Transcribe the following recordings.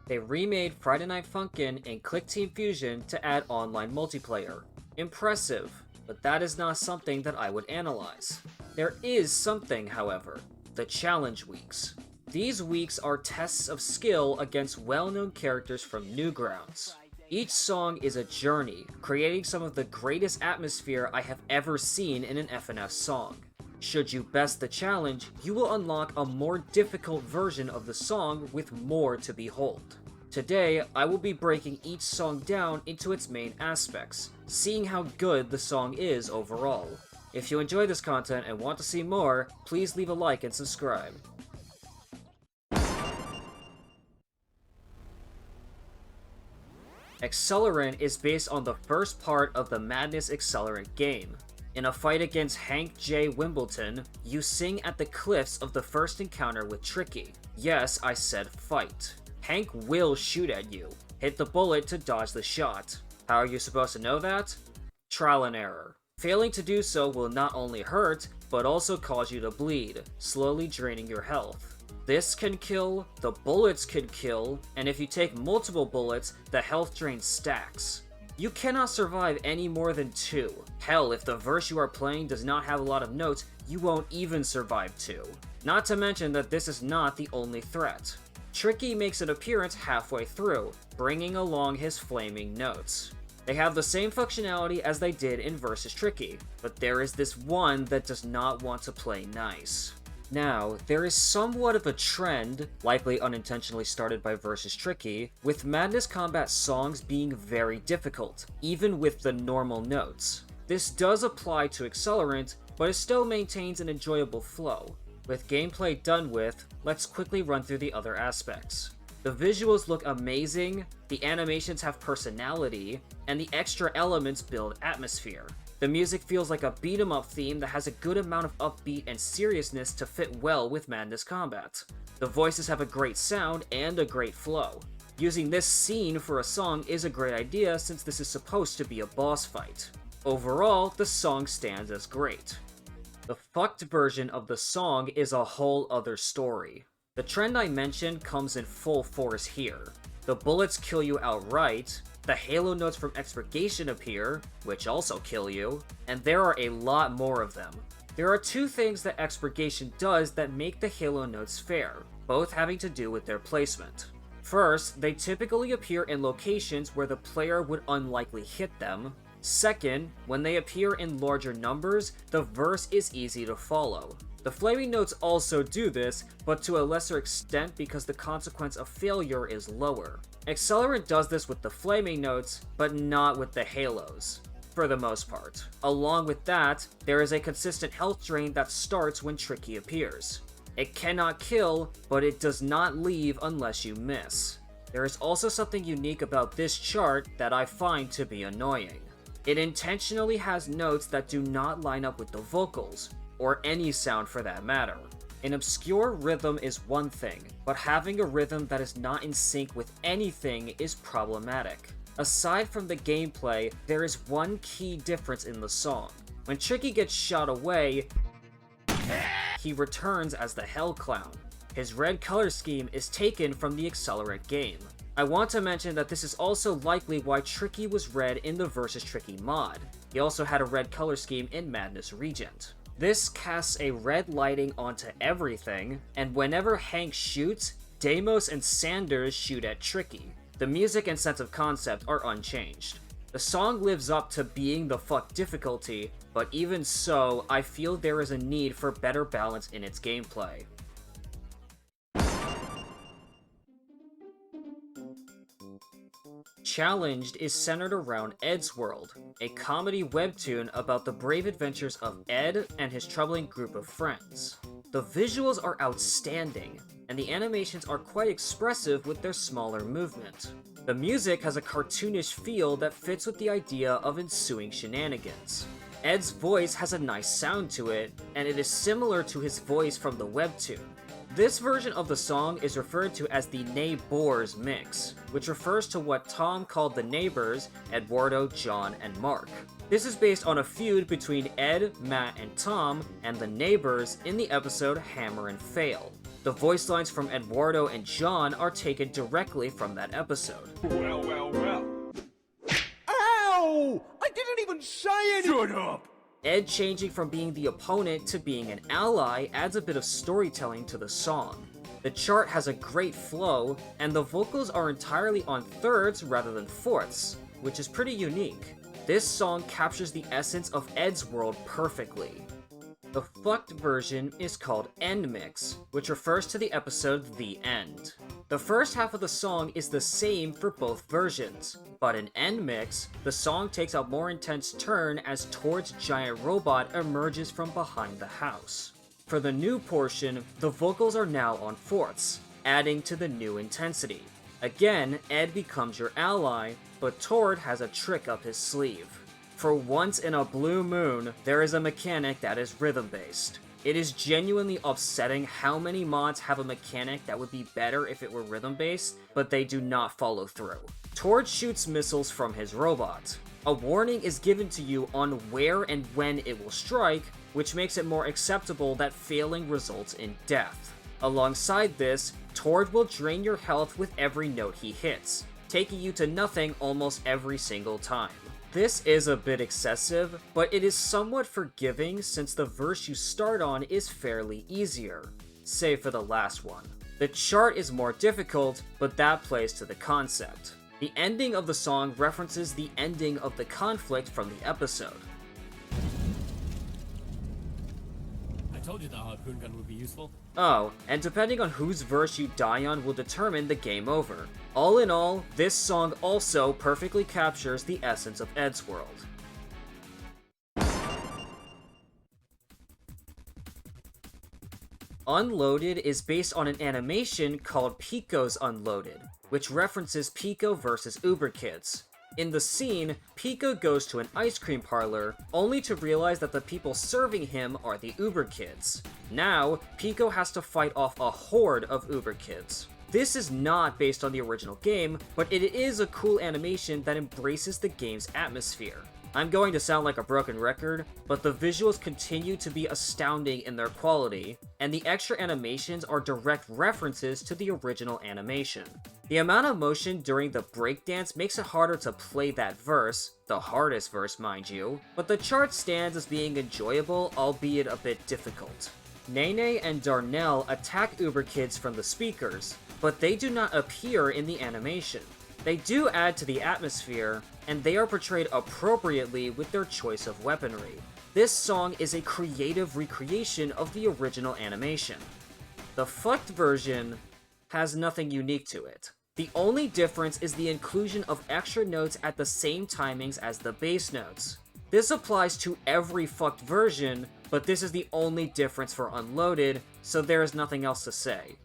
They remade Friday Night Funkin and Click Team Fusion to add online multiplayer. Impressive, but that is not something that I would analyze. There is something, however, the challenge weeks. These weeks are tests of skill against well-known characters from Newgrounds. Each song is a journey, creating some of the greatest atmosphere I have ever seen in an FNF song. Should you best the challenge, you will unlock a more difficult version of the song with more to behold. Today, I will be breaking each song down into its main aspects, seeing how good the song is overall. If you enjoy this content and want to see more, please leave a like and subscribe. Accelerant is based on the first part of the Madness Accelerant game. In a fight against Hank J. Wimbledon, you sing at the cliffs of the first encounter with Tricky. Yes, I said fight. Hank will shoot at you. Hit the bullet to dodge the shot. How are you supposed to know that? Trial and error. Failing to do so will not only hurt, but also cause you to bleed, slowly draining your health. This can kill, the bullets can kill, and if you take multiple bullets, the health drain stacks. You cannot survive any more than 2. Hell, if the verse you are playing does not have a lot of notes, you won't even survive 2. Not to mention that this is not the only threat. Tricky makes an appearance halfway through, bringing along his flaming notes. They have the same functionality as they did in Versus Tricky, but there is this one that does not want to play nice. Now, there is somewhat of a trend, likely unintentionally started by Versus Tricky, with Madness Combat songs being very difficult, even with the normal notes. This does apply to Accelerant, but it still maintains an enjoyable flow. With gameplay done with, let's quickly run through the other aspects. The visuals look amazing, the animations have personality, and the extra elements build atmosphere. The music feels like a beat-em-up theme that has a good amount of upbeat and seriousness to fit well with Madness Combat. The voices have a great sound and a great flow. Using this scene for a song is a great idea since this is supposed to be a boss fight. Overall, the song stands as great. The fucked version of the song is a whole other story. The trend I mentioned comes in full force here. The bullets kill you outright, the halo notes from Expurgation appear, which also kill you, and there are a lot more of them. There are 2 things that Expurgation does that make the halo notes fair, both having to do with their placement. First, they typically appear in locations where the player would unlikely hit them. Second, when they appear in larger numbers, the verse is easy to follow. The flaming notes also do this, but to a lesser extent because the consequence of failure is lower. Accelerant does this with the flaming notes, but not with the halos, for the most part. Along with that, there is a consistent health drain that starts when Tricky appears. It cannot kill, but it does not leave unless you miss. There is also something unique about this chart that I find to be annoying. It intentionally has notes that do not line up with the vocals, or any sound for that matter. An obscure rhythm is one thing, but having a rhythm that is not in sync with anything is problematic. Aside from the gameplay, there is one key difference in the song. When Tricky gets shot away, he returns as the Hell Clown. His red color scheme is taken from the Accelerant game. I want to mention that this is also likely why Tricky was red in the Versus Tricky mod. He also had a red color scheme in Madness Regent. This casts a red lighting onto everything, and whenever Hank shoots, Deimos and Sanders shoot at Tricky. The music and sense of concept are unchanged. The song lives up to being the fuck difficulty, but even so, I feel there is a need for better balance in its gameplay. Challenged is centered around Ed's World, a comedy webtoon about the brave adventures of Ed and his troubling group of friends. The visuals are outstanding, and the animations are quite expressive with their smaller movement. The music has a cartoonish feel that fits with the idea of ensuing shenanigans. Ed's voice has a nice sound to it, and it is similar to his voice from the webtoon. This version of the song is referred to as the Neighbors mix, which refers to what Tom called the neighbors, Eduardo, John, and Mark. This is based on a feud between Ed, Matt, and Tom, and the neighbors in the episode Hammer and Fail. The voice lines from Eduardo and John are taken directly from that episode. Well, well, well. Ow! I didn't even say anything! Shut up! Ed changing from being the opponent to being an ally adds a bit of storytelling to the song. The chart has a great flow, and the vocals are entirely on thirds rather than fourths, which is pretty unique. This song captures the essence of Ed's world perfectly. The fucked version is called End Mix, which refers to the episode The End. The first half of the song is the same for both versions, but in End Mix, the song takes a more intense turn as Tord's giant robot emerges from behind the house. For the new portion, the vocals are now on fourths, adding to the new intensity. Again, Ed becomes your ally, but Tord has a trick up his sleeve. For once in a blue moon, there is a mechanic that is rhythm-based. It is genuinely upsetting how many mods have a mechanic that would be better if it were rhythm-based, but they do not follow through. Tord shoots missiles from his robot. A warning is given to you on where and when it will strike, which makes it more acceptable that failing results in death. Alongside this, Tord will drain your health with every note he hits, taking you to nothing almost every single time. This is a bit excessive, but it is somewhat forgiving since the verse you start on is fairly easier, save for the last one. The chart is more difficult, but that plays to the concept. The ending of the song references the ending of the conflict from the episode. I told you the harpoon gun would be useful. Oh, and depending on whose verse you die on will determine the game over. All in all, this song also perfectly captures the essence of Ed's world. Unloaded is based on an animation called Pico's Unloaded, which references Pico vs. Uber Kids. In the scene, Pico goes to an ice cream parlor, only to realize that the people serving him are the Uber Kids. Now, Pico has to fight off a horde of Uber Kids. This is not based on the original game, but it is a cool animation that embraces the game's atmosphere. I'm going to sound like a broken record, but the visuals continue to be astounding in their quality, and the extra animations are direct references to the original animation. The amount of motion during the breakdance makes it harder to play that verse, the hardest verse mind you, but the chart stands as being enjoyable, albeit a bit difficult. Nene and Darnell attack Uber Kids from the speakers, but they do not appear in the animation. They do add to the atmosphere, and they are portrayed appropriately with their choice of weaponry. This song is a creative recreation of the original animation. The fucked version has nothing unique to it. The only difference is the inclusion of extra notes at the same timings as the bass notes. This applies to every fucked version, but this is the only difference for Unloaded, so there is nothing else to say.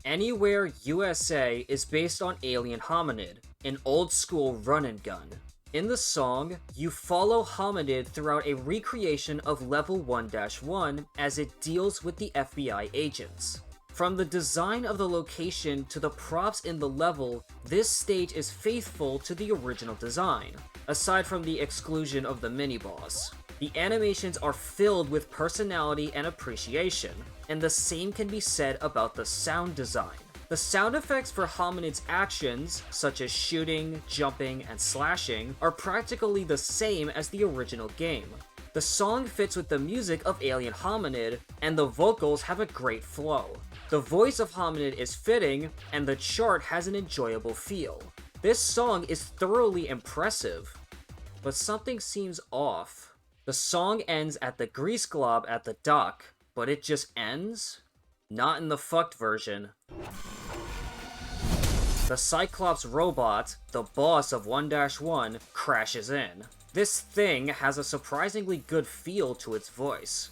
Anywhere USA is based on Alien Hominid, an old-school run-and-gun. In the song, you follow Hominid throughout a recreation of Level 1-1 as it deals with the FBI agents. From the design of the location to the props in the level, this stage is faithful to the original design, aside from the exclusion of the mini-boss. The animations are filled with personality and appreciation, and the same can be said about the sound design. The sound effects for Hominid's actions, such as shooting, jumping, and slashing, are practically the same as the original game. The song fits with the music of Alien Hominid, and the vocals have a great flow. The voice of Hominid is fitting, and the chart has an enjoyable feel. This song is thoroughly impressive, but something seems off. The song ends at the grease glob at the dock, but it just ends? Not in the fucked version. The Cyclops robot, the boss of 1-1, crashes in. This thing has a surprisingly good feel to its voice.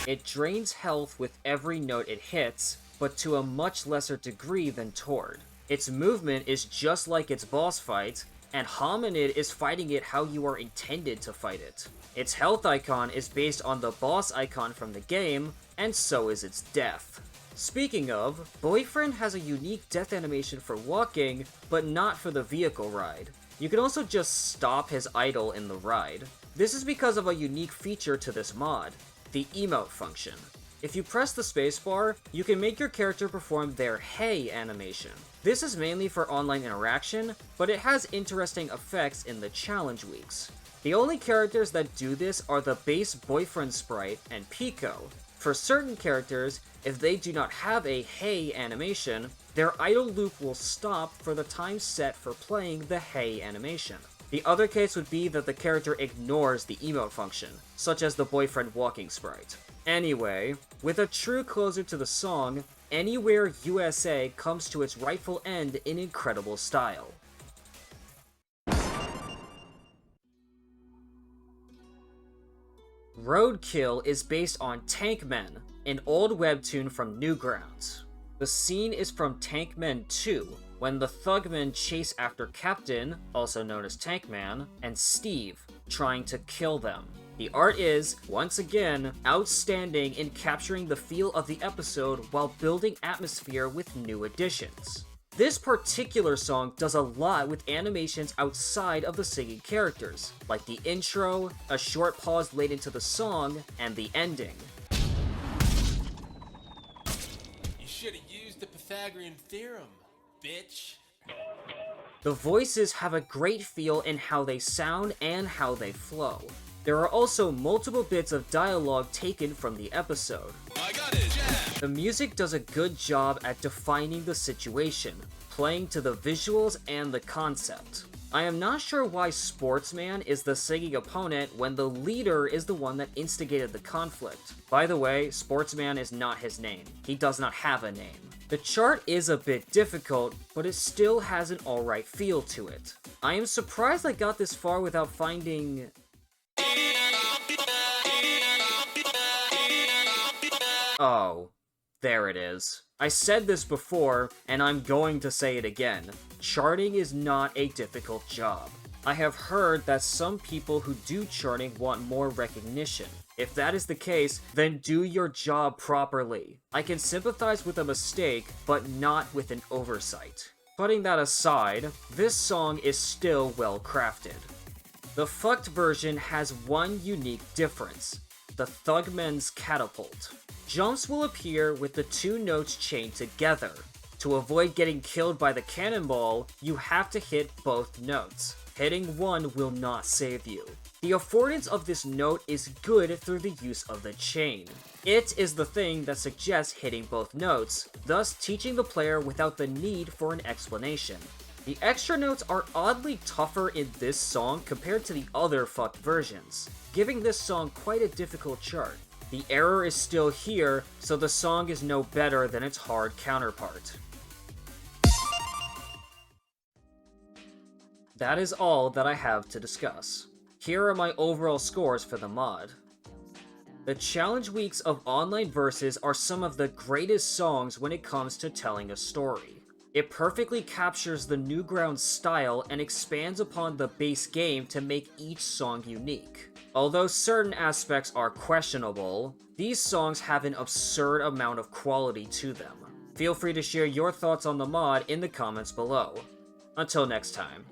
It drains health with every note it hits, but to a much lesser degree than Tord. Its movement is just like its boss fight, and Hominid is fighting it how you are intended to fight it. Its health icon is based on the boss icon from the game, and so is its death. Speaking of, Boyfriend has a unique death animation for walking, but not for the vehicle ride. You can also just stop his idol in the ride. This is because of a unique feature to this mod, the emote function. If you press the spacebar, you can make your character perform their hey animation. This is mainly for online interaction, but it has interesting effects in the challenge weeks. The only characters that do this are the base boyfriend sprite and Pico. For certain characters, if they do not have a hey animation, their idle loop will stop for the time set for playing the hey animation. The other case would be that the character ignores the emote function, such as the boyfriend walking sprite. Anyway, with a true closer to the song, Anywhere USA comes to its rightful end in incredible style. Roadkill is based on Tankmen, an old webtoon from Newgrounds. The scene is from Tankmen 2, when the Thugmen chase after Captain, also known as Tankman, and Steve, trying to kill them. The art is, once again, outstanding in capturing the feel of the episode while building atmosphere with new additions. This particular song does a lot with animations outside of the singing characters, like the intro, a short pause late into the song, and the ending. You should have used the Pythagorean theorem, bitch. The voices have a great feel in how they sound and how they flow. There are also multiple bits of dialogue taken from the episode. I got it, jab. The music does a good job at defining the situation, playing to the visuals and the concept. I am not sure why Sportsman is the singing opponent when the leader is the one that instigated the conflict. By the way, Sportsman is not his name. He does not have a name. The chart is a bit difficult, but it still has an alright feel to it. I am surprised I got this far without finding... Oh, there it is. I said this before, and I'm going to say it again. Charting is not a difficult job. I have heard that some people who do charting want more recognition. If that is the case, then do your job properly. I can sympathize with a mistake, but not with an oversight. Putting that aside, this song is still well crafted. The fucked version has one unique difference: the Thugmen's catapult. Jumps will appear with the two notes chained together. To avoid getting killed by the cannonball, you have to hit both notes. Hitting one will not save you. The affordance of this note is good through the use of the chain. It is the thing that suggests hitting both notes, thus teaching the player without the need for an explanation. The extra notes are oddly tougher in this song compared to the other fucked versions, giving this song quite a difficult chart. The error is still here, so the song is no better than its hard counterpart. That is all that I have to discuss. Here are my overall scores for the mod. The challenge weeks of online verses are some of the greatest songs when it comes to telling a story. It perfectly captures the Newgrounds style and expands upon the base game to make each song unique. Although certain aspects are questionable, these songs have an absurd amount of quality to them. Feel free to share your thoughts on the mod in the comments below. Until next time.